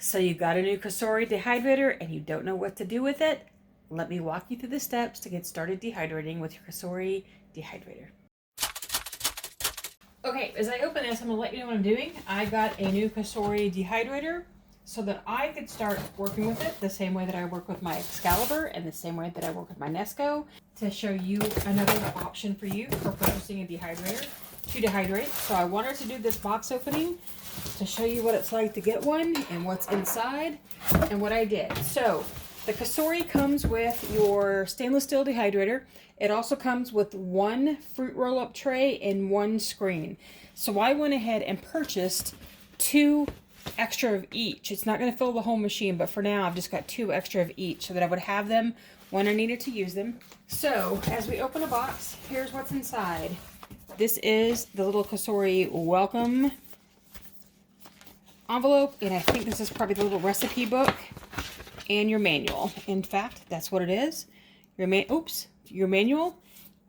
So you got a new Cosori Dehydrator and you don't know what to do with it? Let me walk you through the steps to get started dehydrating with your Cosori Dehydrator. Okay, as I open this, I'm going to let you know what I'm doing. I got a new Cosori Dehydrator so that I could start working with it the same way that I work with my Excalibur and the same way that I work with my Nesco, to show you another option for you for purchasing a dehydrator to dehydrate. So I wanted to do this box opening to show you what it's like to get one and what's inside and what I did. So the Cosori comes with your stainless steel dehydrator. It also comes with one fruit roll-up tray and one screen. So I went ahead and purchased two extra of each. It's not going to fill the whole machine, but for now I've just got two extra of each so that I would have them when I needed to use them. So as we open a box, here's what's inside. This is the little Cosori welcome envelope, and I think this is probably the little recipe book and your manual. In fact, that's what it is. Your manual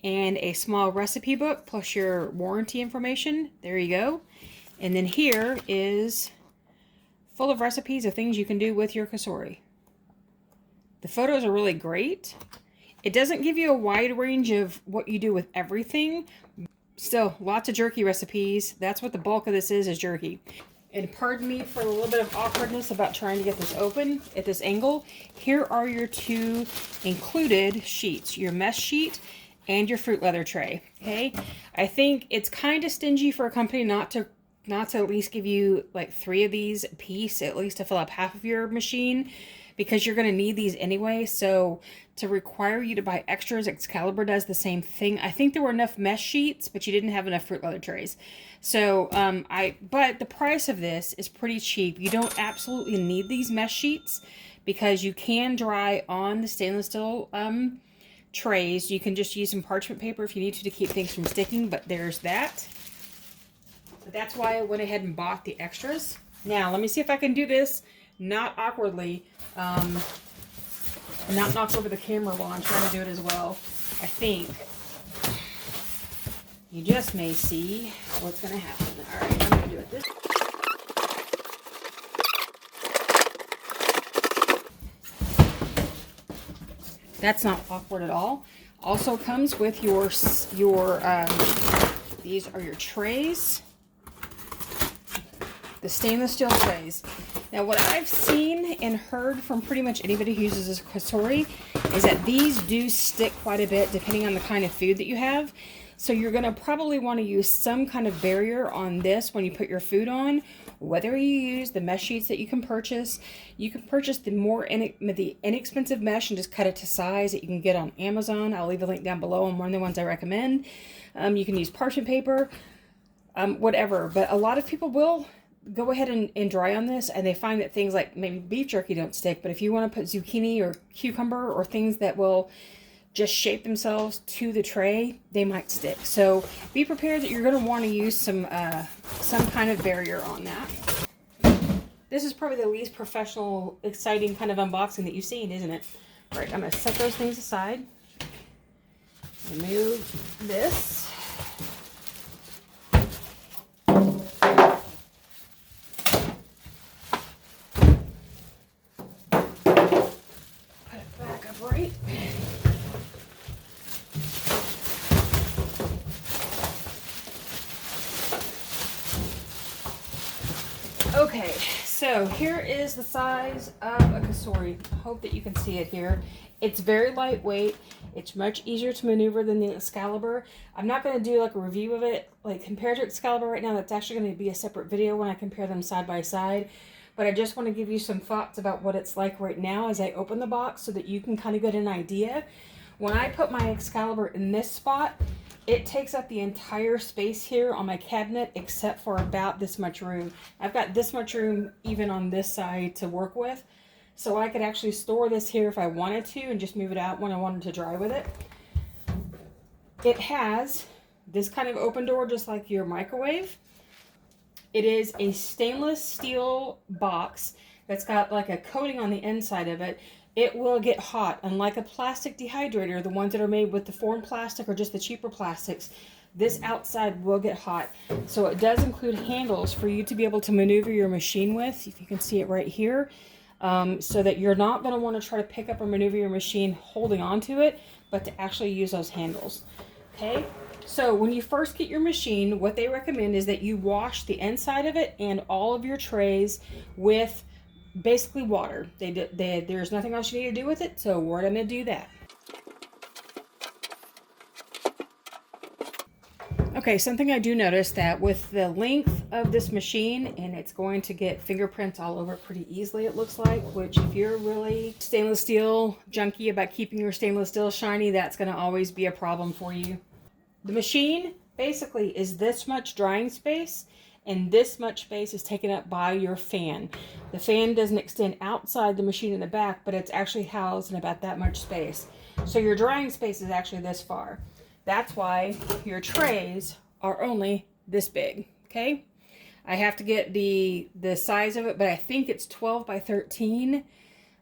and a small recipe book plus your warranty information. There you go. And then here is full of recipes of things you can do with your Cosori. The photos are really great. It doesn't give you a wide range of what you do with everything. Still, lots of jerky recipes. That's what the bulk of this is jerky. And pardon me for a little bit of awkwardness about trying to get this open at this angle. Here are your two included sheets, your mesh sheet and your fruit leather tray. Okay, I think it's kind of stingy for a company not to at least give you like 3 of these a piece, at least to fill up half of your machine, because you're going to need these anyway. So to require you to buy extras, Excalibur does the same thing. I think there were enough mesh sheets, but you didn't have enough fruit leather trays. So but the price of this is pretty cheap. You don't absolutely need these mesh sheets because you can dry on the stainless steel trays. You can just use some parchment paper if you need to keep things from sticking, but there's that. But that's why I went ahead and bought the extras. Now, let me see if I can do this not awkwardly, not knock over the camera while I'm trying to do it as well. I think you just may see what's going to happen. All right, I'm going to do it this way. That's not awkward at all. Also comes with your these are your trays. The stainless steel trays. Now, what I've seen and heard from pretty much anybody who uses this Cosori is that these do stick quite a bit depending on the kind of food that you have. So you're going to probably want to use some kind of barrier on this when you put your food on. Whether you use the mesh sheets that you can purchase the inexpensive mesh and just cut it to size that you can get on Amazon. I'll leave a link down below on one of the ones I recommend. You can use parchment paper, whatever. But a lot of people will go ahead and dry on this, and they find that things like maybe beef jerky don't stick. But if you want to put zucchini or cucumber or things that will just shape themselves to the tray, they might stick. So be prepared that you're going to want to use some kind of barrier on that. This is probably the least professional, exciting kind of unboxing that you've seen, isn't it? All right, I'm going to set those things aside. Remove this. Right. Okay, so here is the size of a Cosori. I hope that you can see it here. It's very lightweight. It's much easier to maneuver than the Excalibur. I'm not going to do like a review of it, like compared to Excalibur right now. That's actually going to be a separate video when I compare them side by side. But I just want to give you some thoughts about what it's like right now as I open the box so that you can kind of get an idea. When I put my Excalibur in this spot, it takes up the entire space here on my cabinet except for about this much room. I've got this much room even on this side to work with. So I could actually store this here if I wanted to and just move it out when I wanted to dry with it. It has this kind of open door just like your microwave. It is a stainless steel box that's got like a coating on the inside of it. It will get hot. Unlike a plastic dehydrator, the ones that are made with the foreign plastic or just the cheaper plastics, this outside will get hot. So it does include handles for you to be able to maneuver your machine with, if you can see it right here, so that you're not going to want to try to pick up or maneuver your machine holding onto it, but to actually use those handles. Okay, so when you first get your machine, what they recommend is that you wash the inside of it and all of your trays with basically water. There's nothing else you need to do with it, so we're going to do that. Okay, something I do notice that with the length of this machine, and it's going to get fingerprints all over pretty easily, it looks like, which if you're really stainless steel junkie about keeping your stainless steel shiny, that's going to always be a problem for you. The machine basically is this much drying space, and this much space is taken up by your fan. The fan doesn't extend outside the machine in the back, but it's actually housed in about that much space. So your drying space is actually this far. That's why your trays are only this big, okay? I have to get the size of it, but I think it's 12 by 13,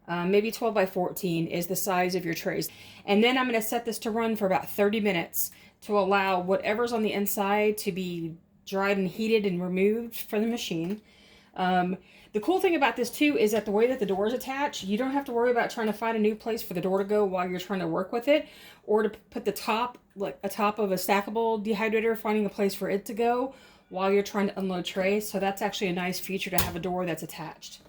maybe 12 by 14 is the size of your trays. And then I'm gonna set this to run for about 30 minutes to allow whatever's on the inside to be dried and heated and removed from the machine. The cool thing about this too is that the way that the door is attached, you don't have to worry about trying to find a new place for the door to go while you're trying to work with it, or to put the top, like a top of a stackable dehydrator, finding a place for it to go while you're trying to unload trays. So that's actually a nice feature to have a door that's attached.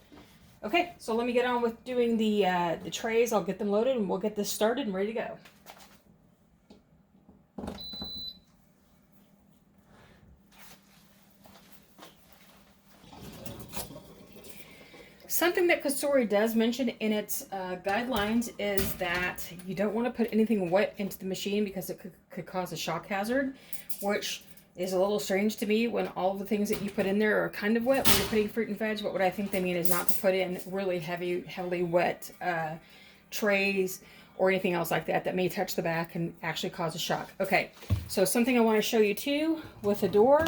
Okay, so let me get on with doing the trays. I'll get them loaded and we'll get this started and ready to go. Something that Cosori does mention in its guidelines is that you don't want to put anything wet into the machine because it could cause a shock hazard, which is a little strange to me when all the things that you put in there are kind of wet when you're putting fruit and veg. But what I think they mean is not to put in really heavily wet trays or anything else like that that may touch the back and actually cause a shock. Okay, so something I want to show you too with the door.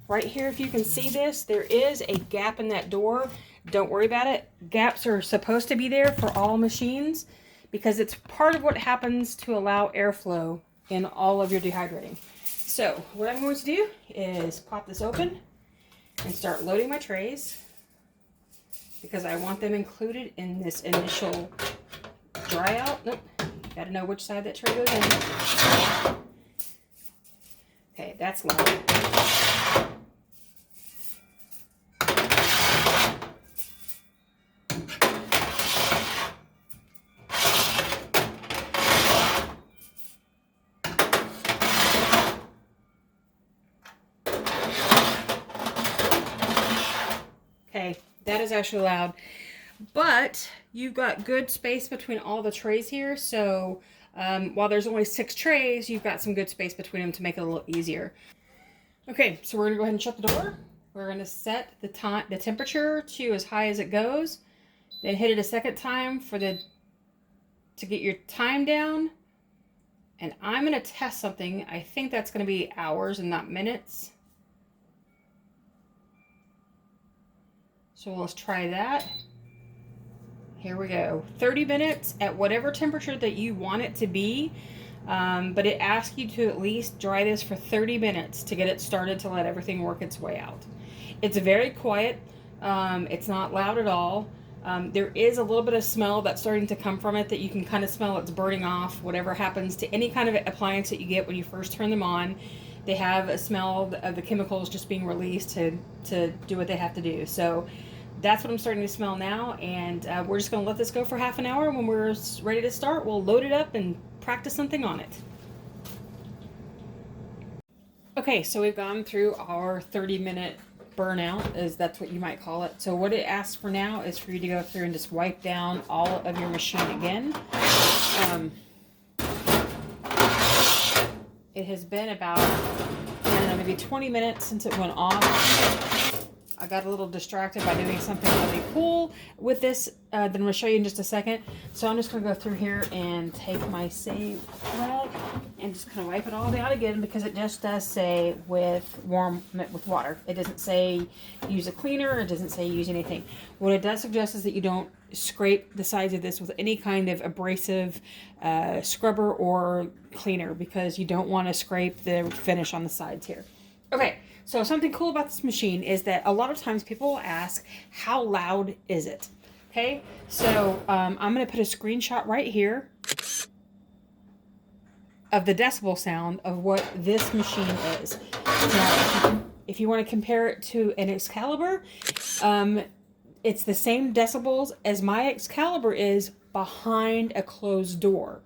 Right here, if you can see this, there is a gap in that door. Don't worry about it. Gaps are supposed to be there for all machines because it's part of what happens to allow airflow in all of your dehydrating. So what I'm going to do is pop this open and start loading my trays because I want them included in this initial dry out. Nope, gotta know which side that tray goes in. Okay, that's loud. Okay, that is actually loud, but you've got good space between all the trays here. So while there's only 6 trays, you've got some good space between them to make it a little easier. Okay, so we're gonna go ahead and shut the door. We're gonna set the temperature to as high as it goes, then hit it a second time to get your time down. And I'm gonna test something. I think that's gonna be hours and not minutes. So let's try that. Here we go. 30 minutes at whatever temperature that you want it to be. But it asks you to at least dry this for 30 minutes to get it started to let everything work its way out. It's very quiet. It's not loud at all. There is a little bit of smell that's starting to come from it that you can kind of smell it's burning off. Whatever happens to any kind of appliance that you get when you first turn them on, they have a smell of the chemicals just being released to do what they have to do. So that's what I'm starting to smell now, and we're just going to let this go for half an hour. When we're ready to start, we'll load it up and practice something on it. Okay, so we've gone through our 30-minute burnout, as that's what you might call it. So what it asks for now is for you to go through and just wipe down all of your machine again. It has been about, I don't know, maybe 20 minutes since it went off. I got a little distracted by doing something really cool with this that I'm going to show you in just a second. So I'm just going to go through here and take my save rag and just kind of wipe it all down again, because it just does say with water. It doesn't say use a cleaner. It doesn't say use anything. What it does suggest is that you don't scrape the sides of this with any kind of abrasive scrubber or cleaner, because you don't want to scrape the finish on the sides here. Okay, so something cool about this machine is that a lot of times people will ask, how loud is it? Okay, so I'm going to put a screenshot right here of the decibel sound of what this machine is. Now, if you want to compare it to an Excalibur, it's the same decibels as my Excalibur is behind a closed door.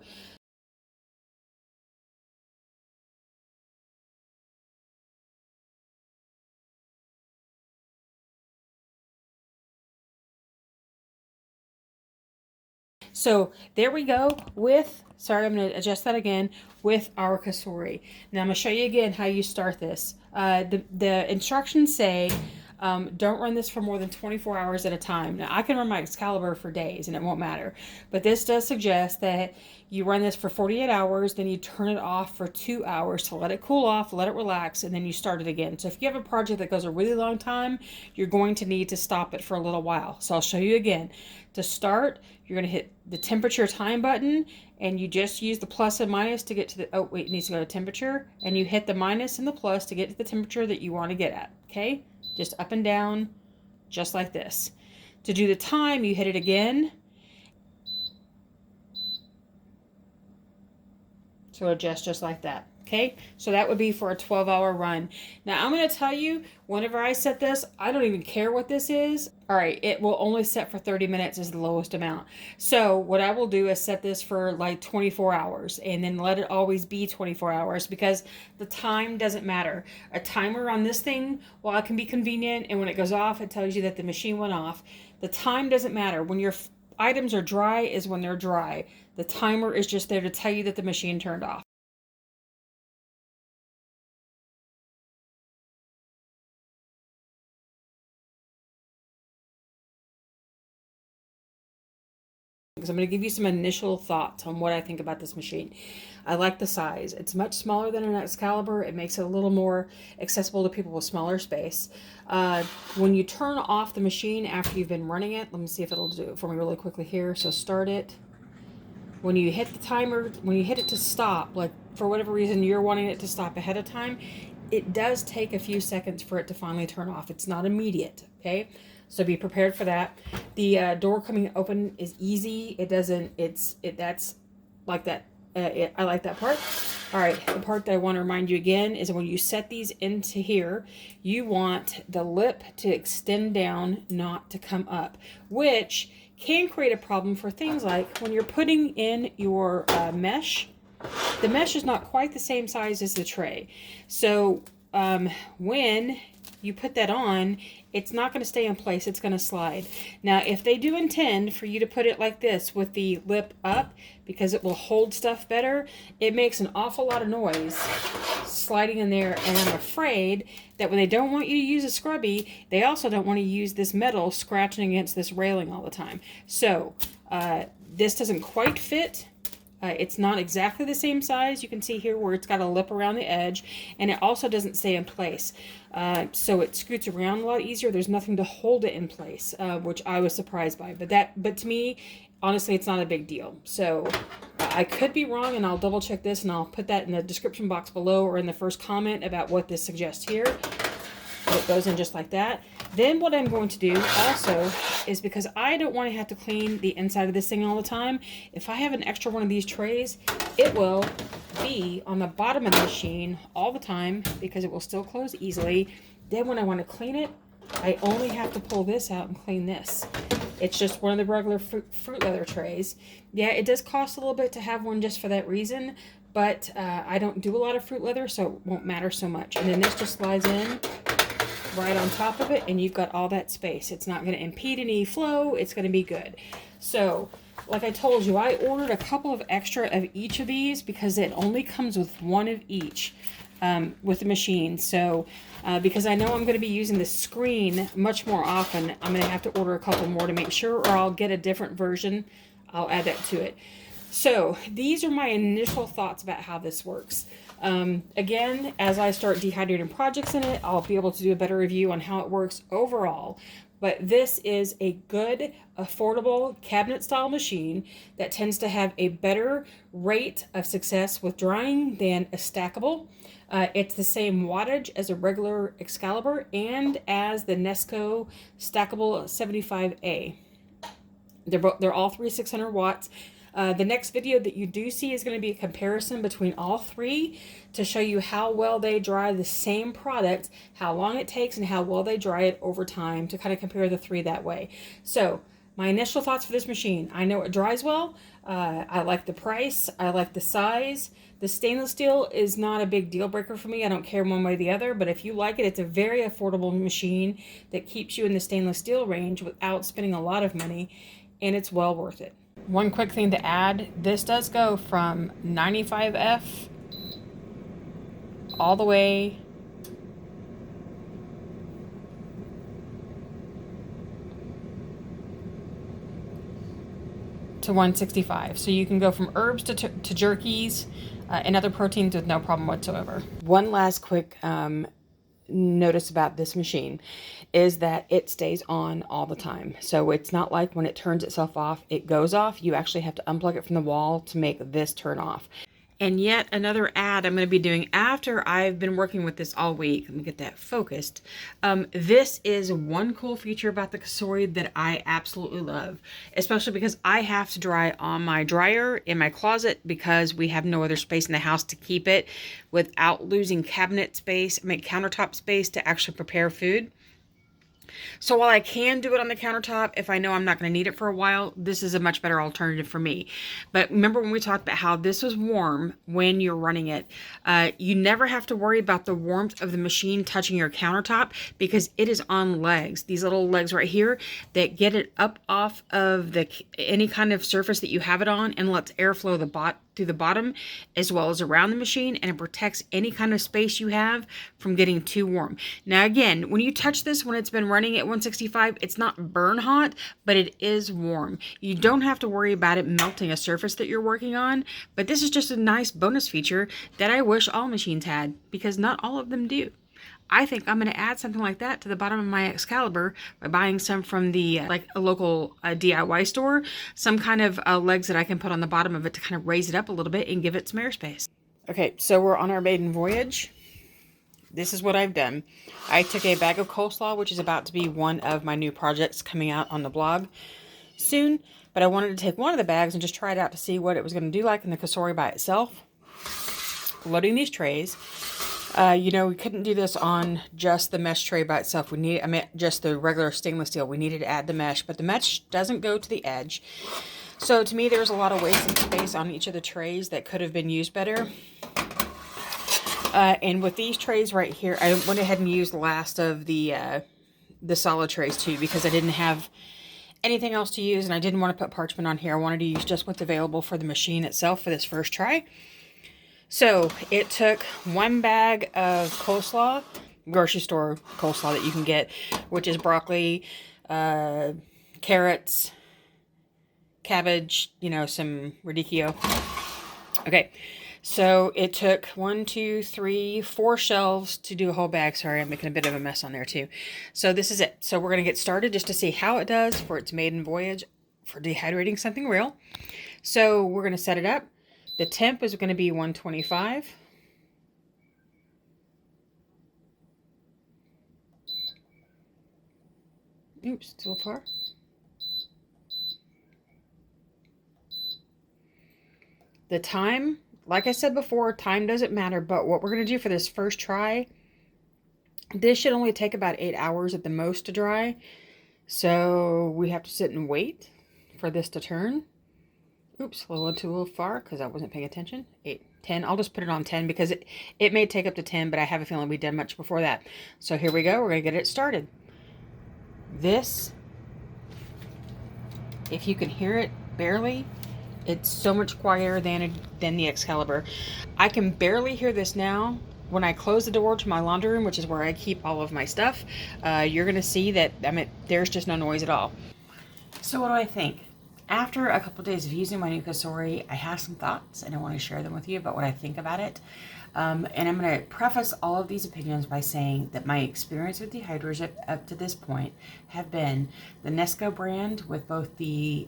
So there we go with, sorry, I'm going to adjust that again, with our Cosori. Now I'm going to show you again how you start this. The instructions say don't run this for more than 24 hours at a time. Now I can run my Excalibur for days and it won't matter, but this does suggest that you run this for 48 hours, then you turn it off for 2 hours to let it cool off, let it relax, and then you start it again. So if you have a project that goes a really long time, you're going to need to stop it for a little while. So I'll show you again. To start, you're going to hit the temperature time button, and you just use the plus and minus to get to the, oh wait, it needs to go to temperature, and you hit the minus and the plus to get to the temperature that you want to get at, okay? Just up and down, just like this. To do the time, you hit it again. So adjust just like that. Okay, so that would be for a 12-hour run. Now I'm going to tell you, whenever I set this, I don't even care what this is. All right, it will only set for 30 minutes is the lowest amount. So what I will do is set this for like 24 hours and then let it always be 24 hours, because the time doesn't matter. A timer on this thing, while it can be convenient, and when it goes off, it tells you that the machine went off. The time doesn't matter. When your items are dry is when they're dry. The timer is just there to tell you that the machine turned off. Because I'm going to give you some initial thoughts on what I think about this machine. I like the size. It's much smaller than an Excalibur. It makes it a little more accessible to people with smaller space. When you turn off the machine after you've been running it, let me see if it'll do it for me really quickly here. So start it. When you hit the timer, when you hit it to stop, like for whatever reason you're wanting it to stop ahead of time, it does take a few seconds for it to finally turn off. It's not immediate, okay? So be prepared for that. The door coming open is easy. It doesn't, that's like that. I like that part. All right, the part that I want to remind you again is when you set these into here, you want the lip to extend down, not to come up, which can create a problem for things like when you're putting in your mesh. The mesh is not quite the same size as the tray. So when you put that on, it's not going to stay in place. It's going to slide. Now, if they do intend for you to put it like this with the lip up, because it will hold stuff better, it makes an awful lot of noise sliding in there. And I'm afraid that when they don't want you to use a scrubby, they also don't want to use this metal scratching against this railing all the time. So this doesn't quite fit. It's not exactly the same size. You can see here where it's got a lip around the edge, and it also doesn't stay in place. So it scoots around a lot easier. There's nothing to hold it in place, which I was surprised by. But to me, honestly, it's not a big deal. So I could be wrong, and I'll double check this, and I'll put that in the description box below or in the first comment about what this suggests here. It goes in just like that. Then what I'm going to do also is, because I don't want to have to clean the inside of this thing all the time, if I have an extra one of these trays, it will be on the bottom of the machine all the time because it will still close easily. Then when I want to clean it, I only have to pull this out and clean this. It's just one of the regular fruit leather trays. Yeah, it does cost a little bit to have one just for that reason, but I don't do a lot of fruit leather, so it won't matter so much. And then this just slides in right on top of it, and you've got all that space. It's not going to impede any flow. It's going to be good. So like I told you, I ordered a couple of extra of each of these because it only comes with one of each. with the machine. So because I know I'm going to be using the screen much more often, I'm going to have to order a couple more to make sure, or I'll get a different version. I'll add that to it. So these are my initial thoughts about how this works. Again, as I start dehydrating projects in it, I'll be able to do a better review on how it works overall. But this is a good, affordable cabinet style machine that tends to have a better rate of success with drying than a stackable. It's the same wattage as a regular Excalibur and as the Nesco stackable 75A. They're all 600 watts. The next video that you do see is going to be a comparison between all three to show you how well they dry the same product, how long it takes, and how well they dry it over time, to kind of compare the three that way. So my initial thoughts for this machine: I know it dries well. I like the price. I like the size. The stainless steel is not a big deal breaker for me. I don't care one way or the other, but if you like it, it's a very affordable machine that keeps you in the stainless steel range without spending a lot of money, and it's well worth it. One quick thing to add, this does go from 95F all the way to 165. So you can go from herbs to jerkies and other proteins with no problem whatsoever. One last quick notice about this machine is that it stays on all the time. So it's not like when it turns itself off, it goes off. You actually have to unplug it from the wall to make this turn off. And yet another ad I'm going to be doing after I've been working with this all week. Let me get that focused. This is one cool feature about the Cosori that I absolutely love, especially because I have to dry on my dryer in my closet because we have no other space in the house to keep it without losing cabinet space, countertop space to actually prepare food. So while I can do it on the countertop, if I know I'm not going to need it for a while, this is a much better alternative for me. But remember when we talked about how this was warm when you're running it, you never have to worry about the warmth of the machine touching your countertop because it is on legs. These little legs right here that get it up off of any kind of surface that you have it on and lets airflow through the bottom as well as around the machine, and it protects any kind of space you have from getting too warm. Now again, when you touch this when it's been running at 165, it's not burn hot, but it is warm. You don't have to worry about it melting a surface that you're working on, but this is just a nice bonus feature that I wish all machines had, because not all of them do. I think I'm going to add something like that to the bottom of my Excalibur by buying some from the like a local DIY store, some kind of legs that I can put on the bottom of it to kind of raise it up a little bit and give it some airspace. Okay, so we're on our maiden voyage. This is what I've done. I took a bag of coleslaw, which is about to be one of my new projects coming out on the blog soon, but I wanted to take one of the bags and just try it out to see what it was going to do like in the Cosori by itself. Loading these trays. You know, we couldn't do this on just the mesh tray by itself. Just the regular stainless steel. We needed to add the mesh, but the mesh doesn't go to the edge. So to me, there's a lot of wasted space on each of the trays that could have been used better. And with these trays right here, I went ahead and used the last of the solid trays too, because I didn't have anything else to use and I didn't want to put parchment on here. I wanted to use just what's available for the machine itself for this first try. So it took one bag of coleslaw, grocery store coleslaw that you can get, which is broccoli, carrots, cabbage, you know, some radicchio. Okay, so it took 1, 2, 3, 4 shelves to do a whole bag. Sorry, I'm making a bit of a mess on there too. So this is it. So we're going to get started just to see how it does for its maiden voyage for dehydrating something real. So we're going to set it up. The temp is going to be 125. Oops, too far. The time, like I said before, time doesn't matter, but what we're going to do for this first try, this should only take about 8 hours at the most to dry. So we have to sit and wait for this to turn. Oops, a little far because I wasn't paying attention. 8, 10. I'll just put it on 10 because it may take up to 10, but I have a feeling we did much before that. So here we go. We're going to get it started. This, if you can hear it barely, it's so much quieter than the Excalibur. I can barely hear this now, when I close the door to my laundry room, which is where I keep all of my stuff, you're gonna see that, I mean, there's just no noise at all. So what do I think? After a couple of days of using my new Cosori, I have some thoughts and I want to share them with you about what I think about it. And I'm going to preface all of these opinions by saying that my experience with Dehydrators up to this point have been the Nesco brand with both the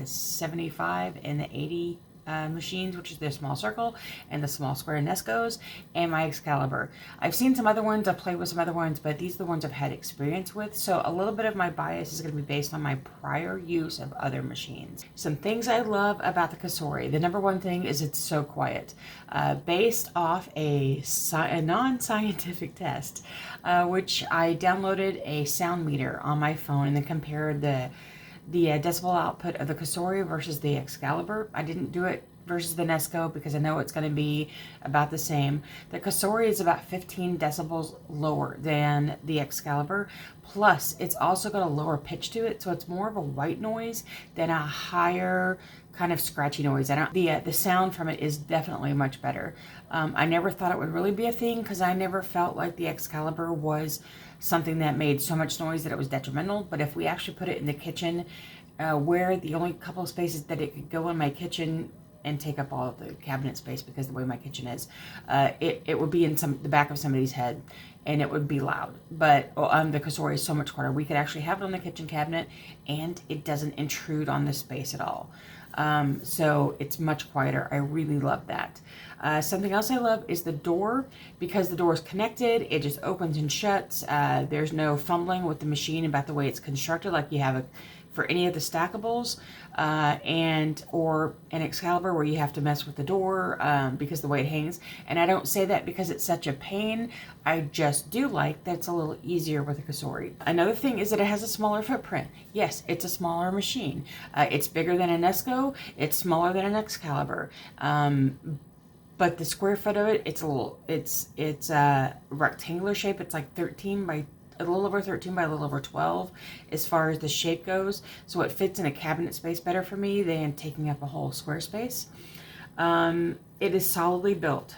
75 and the 80 machines, which is the small circle and the small square Nescos, and my Excalibur. I've seen some other ones, I've played with some other ones, but these are the ones I've had experience with, so a little bit of my bias is going to be based on my prior use of other machines. Some things I love about the Cosori. The number one thing is it's so quiet. Based off a non-scientific test, which I downloaded a sound meter on my phone and then compared the decibel output of the Cosori versus the Excalibur. I didn't do it versus the Nesco because I know it's going to be about the same. The Cosori is about 15 decibels lower than the Excalibur. Plus, it's also got a lower pitch to it, so it's more of a white noise than a higher kind of scratchy noise. The sound from it is definitely much better. I never thought it would really be a thing because I never felt like the Excalibur was something that made so much noise that it was detrimental. But if we actually put it in the kitchen, where the only couple of spaces that it could go in my kitchen and take up all of the cabinet space because the way my kitchen is, it would be in the back of somebody's head and it would be loud. But the Cosori is so much quieter. We could actually have it on the kitchen cabinet and it doesn't intrude on the space at all. So it's much quieter. I really love that. Something else I love is the door. Because the door is connected, it just opens and shuts. There's no fumbling with the machine about the way it's constructed like you have for any of the stackables, or an Excalibur where you have to mess with the door because of the way it hangs. And I don't say that because it's such a pain. I just do like that it's a little easier with a Cosori. Another thing is that it has a smaller footprint. Yes, it's a smaller machine. It's bigger than a Nesco. It's smaller than an Excalibur. But the square foot of it, it's a rectangular shape. It's like a little over 13 by a little over 12 as far as the shape goes. So it fits in a cabinet space better for me than taking up a whole square space. It is solidly built.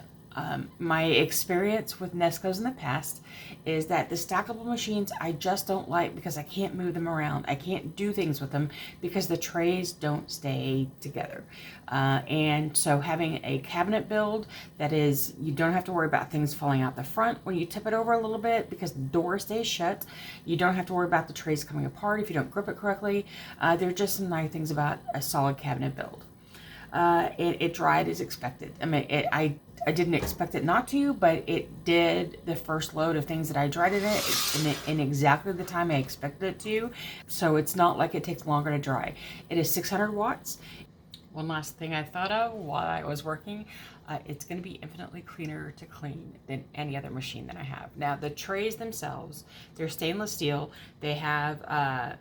My experience with Nescos in the past is that the stackable machines I just don't like because I can't move them around. I can't do things with them because the trays don't stay together. And so having a cabinet build that is, you don't have to worry about things falling out the front when you tip it over a little bit because the door stays shut. You don't have to worry about the trays coming apart if you don't grip it correctly. There are just some nice things about a solid cabinet build. It dried as expected. I mean, I didn't expect it not to, but it did the first load of things that I dried in exactly the time I expected it to. So it's not like it takes longer to dry. It is 600 watts. One last thing I thought of while I was working, it's going to be infinitely cleaner to clean than any other machine that I have. Now, the trays themselves, they're stainless steel. They have...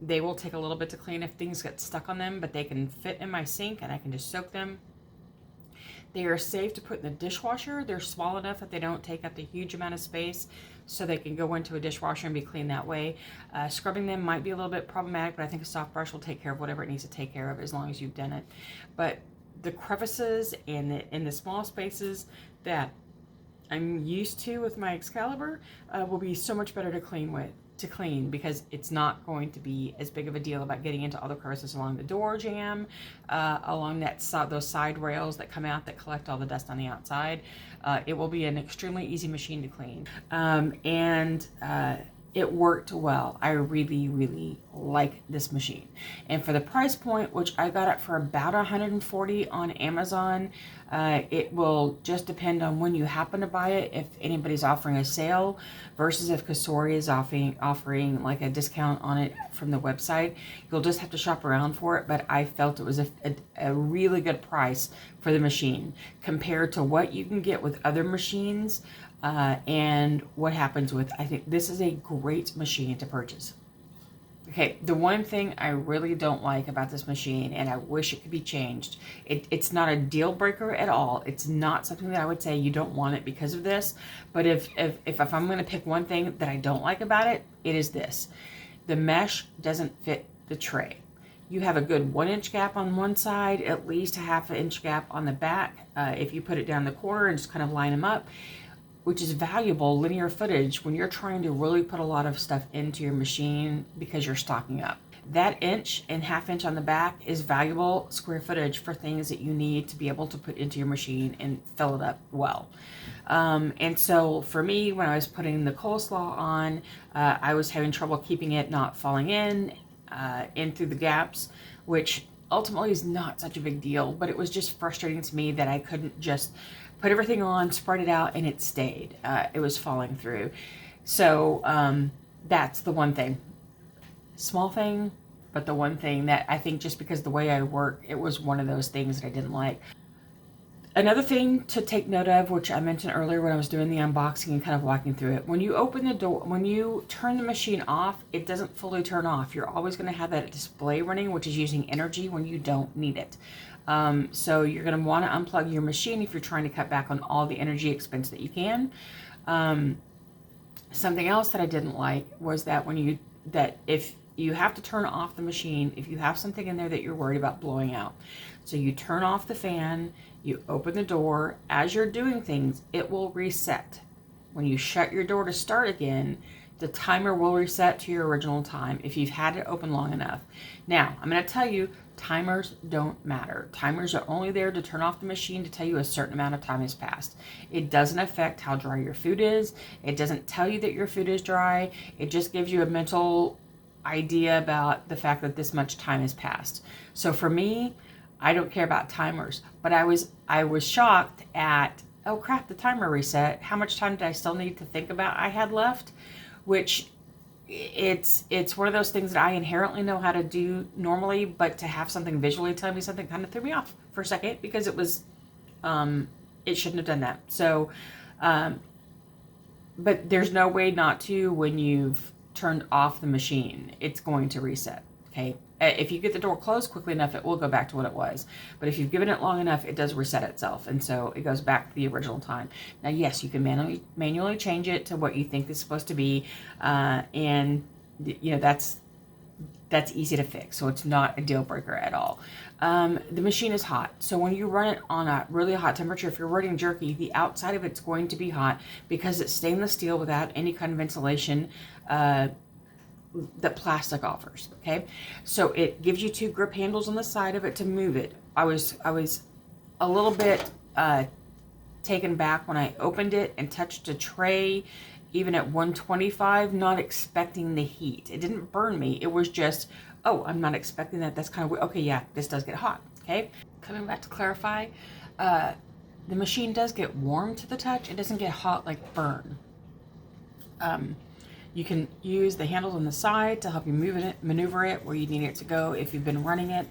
They will take a little bit to clean if things get stuck on them, but they can fit in my sink and I can just soak them. They are safe to put in the dishwasher. They're small enough that they don't take up a huge amount of space, so they can go into a dishwasher and be cleaned that way. Scrubbing them might be a little bit problematic, but I think a soft brush will take care of whatever it needs to take care of as long as you've done it. But the crevices and in the small spaces that I'm used to with my Excalibur will be so much better to clean because it's not going to be as big of a deal about getting into all the crevices along the door jamb, along those side rails that come out that collect all the dust on the outside. It will be an extremely easy machine to clean. It worked well. I really, really like this machine. And for the price point, which I got it for about $140 on Amazon, it will just depend on when you happen to buy it, if anybody's offering a sale, versus if Cosori is offering like a discount on it from the website. You'll just have to shop around for it, but I felt it was a really good price for the machine compared to what you can get with other machines. And what happens with, I think this is a great machine to purchase. Okay, the one thing I really don't like about this machine, and I wish it could be changed, it's not a deal breaker at all. It's not something that I would say you don't want it because of this, but if I'm going to pick one thing that I don't like about it, it is this. The mesh doesn't fit the tray. You have a good 1-inch gap on one side, at least a 1/2 inch gap on the back. If you put it down the corner and just kind of line them up, which is valuable linear footage when you're trying to really put a lot of stuff into your machine because you're stocking up. That inch and half inch on the back is valuable square footage for things that you need to be able to put into your machine and fill it up well. And so for me, when I was putting the coleslaw on, I was having trouble keeping it not falling in through the gaps, which ultimately is not such a big deal, but it was just frustrating to me that I couldn't just put everything on, spread it out, and it stayed. It was falling through. So that's the one thing. Small thing, but the one thing that I think just because the way I work, it was one of those things that I didn't like. Another thing to take note of, which I mentioned earlier when I was doing the unboxing and kind of walking through it, when you open the door, when you turn the machine off, it doesn't fully turn off. You're always going to have that display running, which is using energy when you don't need it. So you're going to want to unplug your machine if you're trying to cut back on all the energy expense that you can. Something else that I didn't like was that if you have to turn off the machine if you have something in there that you're worried about blowing out. So you turn off the fan, you open the door. As you're doing things, it will reset. When you shut your door to start again, the timer will reset to your original time if you've had it open long enough. Now, I'm going to tell you, timers don't matter. Timers are only there to turn off the machine to tell you a certain amount of time has passed. It doesn't affect how dry your food is. It doesn't tell you that your food is dry. It just gives you a mental idea about the fact that this much time has passed. So for me, I don't care about timers, but I was shocked at, oh crap, the timer reset. How much time did I still need to think about I had left? Which it's one of those things that I inherently know how to do normally, but to have something visually tell me something kind of threw me off for a second because it was, it shouldn't have done that. So, but there's no way not to when you've turned off the machine. It's going to reset, okay? If you get the door closed quickly enough, it will go back to what it was. But if you've given it long enough, it does reset itself. And so it goes back to the original time. Now, yes, you can manually change it to what you think is supposed to be. And, you know, that's easy to fix. So it's not a deal breaker at all. The machine is hot. So when you run it on a really hot temperature, if you're running jerky, the outside of it's going to be hot because it's stainless steel without any kind of insulation that plastic offers, okay? So it gives you 2 grip handles on the side of it to move it. I was a little bit taken back when I opened it and touched a tray, even at 125, not expecting the heat. It didn't burn me. It was just, oh, I'm not expecting that. That's kind of weird. Okay, yeah, this does get hot, okay? Coming back to clarify, the machine does get warm to the touch. It doesn't get hot like burn. You can use the handles on the side to help you maneuver it where you need it to go if you've been running it.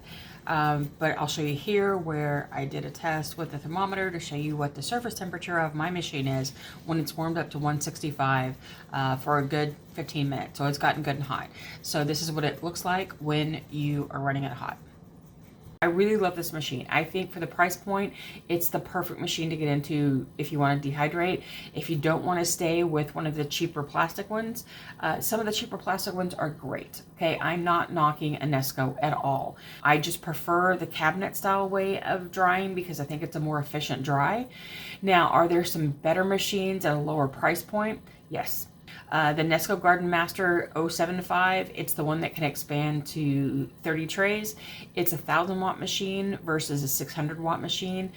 But I'll show you here where I did a test with the thermometer to show you what the surface temperature of my machine is when it's warmed up to 165 for a good 15 minutes. So it's gotten good and hot. So this is what it looks like when you are running it hot. I really love this machine. I think for the price point, it's the perfect machine to get into if you want to dehydrate. If you don't want to stay with one of the cheaper plastic ones, some of the cheaper plastic ones are great. Okay, I'm not knocking a Nesco at all. I just prefer the cabinet style way of drying because I think it's a more efficient dry. Now, are there some better machines at a lower price point? Yes. The Nesco Garden Master 075, it's the one that can expand to 30 trays. It's a 1,000-watt machine versus a 600-watt machine.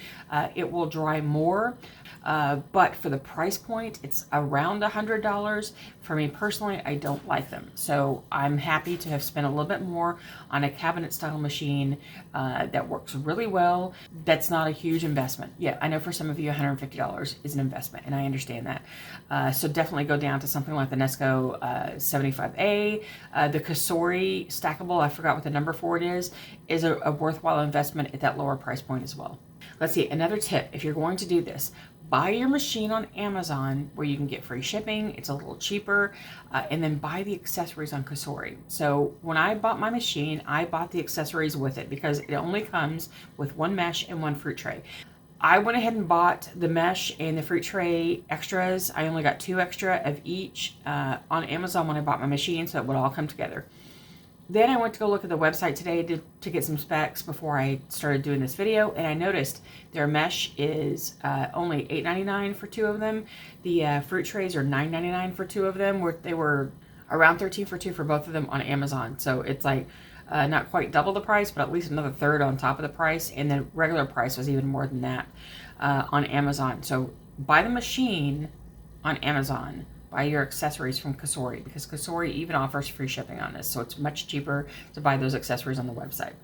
It will dry more, but for the price point, it's around $100. For me personally, I don't like them. So I'm happy to have spent a little bit more on a cabinet-style machine that works really well. That's not a huge investment. Yeah, I know for some of you, $150 is an investment, and I understand that. So definitely go down to something like the Nesco 75A. The Cosori stackable, I forgot what the number for it is a worthwhile investment at that lower price point as well. Let's see, another tip, if you're going to do this, buy your machine on Amazon where you can get free shipping. It's a little cheaper, and then buy the accessories on Cosori. So when I bought my machine, I bought the accessories with it because it only comes with 1 mesh and 1 fruit tray. I went ahead and bought the mesh and the fruit tray extras. I only got 2 extra of each on Amazon when I bought my machine, so it would all come together. Then I went to go look at the website today to get some specs before I started doing this video, and I noticed their mesh is only $8.99 for 2 of them. The fruit trays are $9.99 for 2 of them, where they were around $13 for 2 for both of them on Amazon. So it's like not quite double the price, but at least another third on top of the price, and the regular price was even more than that on Amazon. So buy the machine on Amazon. Buy your accessories from Cosori, because Cosori even offers free shipping on this, so it's much cheaper to buy those accessories on the website.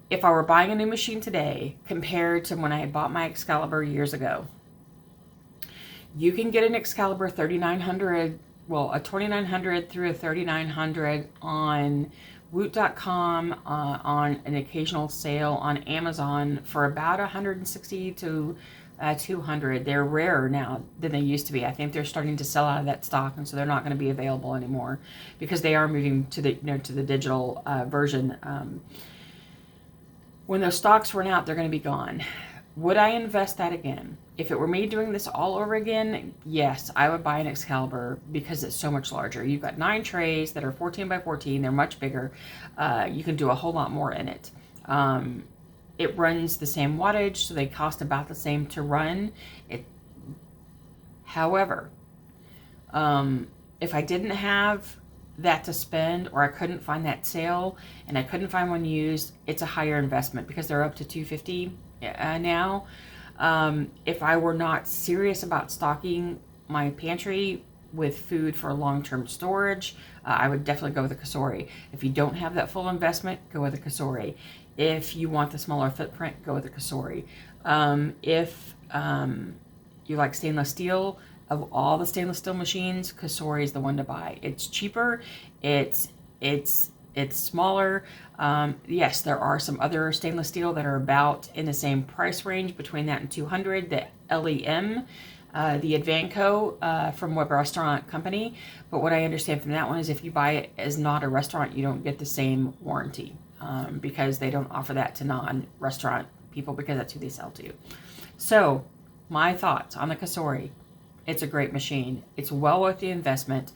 If I were buying a new machine today compared to when I bought my Excalibur years ago, you can get an Excalibur 3900, well, a 2900 through a 3900 on Woot.com, on an occasional sale on Amazon for about 160 to 200. They're rarer now than they used to be. I think they're starting to sell out of that stock, and so they're not going to be available anymore because they are moving to the to the digital version. When those stocks run out, they're going to be gone. Would I invest that again? If it were me doing this all over again, yes, I would buy an Excalibur because it's so much larger. You've got 9 trays that are 14 by 14. They're much bigger. You can do a whole lot more in it. It runs the same wattage, so they cost about the same to run. However, if I didn't have that to spend, or I couldn't find that sale and I couldn't find one used, it's a higher investment because they're up to $250 now. If I were not serious about stocking my pantry with food for long-term storage, I would definitely go with the Cosori. If you don't have that full investment, go with the Cosori. If you want the smaller footprint, go with the Cosori. If you like stainless steel, of all the stainless steel machines, Cosori is the one to buy. It's cheaper. It's smaller. Yes, there are some other stainless steel that are about in the same price range, between that and 200. The LEM, the Advanco from Web Restaurant Company. But what I understand from that one is if you buy it as not a restaurant, you don't get the same warranty because they don't offer that to non-restaurant people because that's who they sell to. So my thoughts on the Cosori: it's a great machine. It's well worth the investment,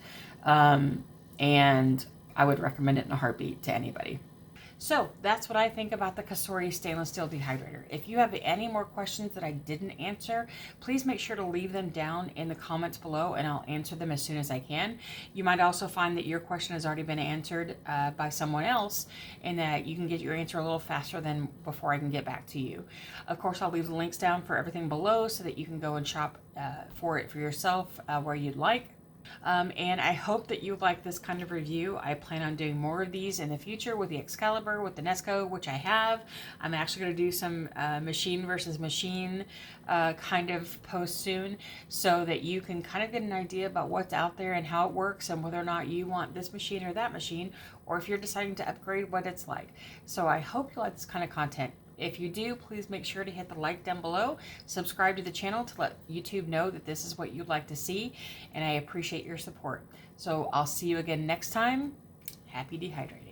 and I would recommend it in a heartbeat to anybody. So that's what I think about the Cosori stainless steel dehydrator. If you have any more questions that I didn't answer, please make sure to leave them down in the comments below, and I'll answer them as soon as I can. You might also find that your question has already been answered by someone else, and that you can get your answer a little faster than before I can get back to you. Of course, I'll leave the links down for everything below so that you can go and shop for it for yourself where you'd like. And I hope that you like this kind of review. I plan on doing more of these in the future with the Excalibur, with the Nesco, which I have. I'm actually going to do some machine versus machine kind of post soon, so that you can kind of get an idea about what's out there and how it works, and whether or not you want this machine or that machine, or if you're deciding to upgrade, what it's like. So I hope you like this kind of content. If you do, please make sure to hit the like down below. Subscribe to the channel to let YouTube know that this is what you'd like to see, and I appreciate your support. So I'll see you again next time. Happy dehydrating.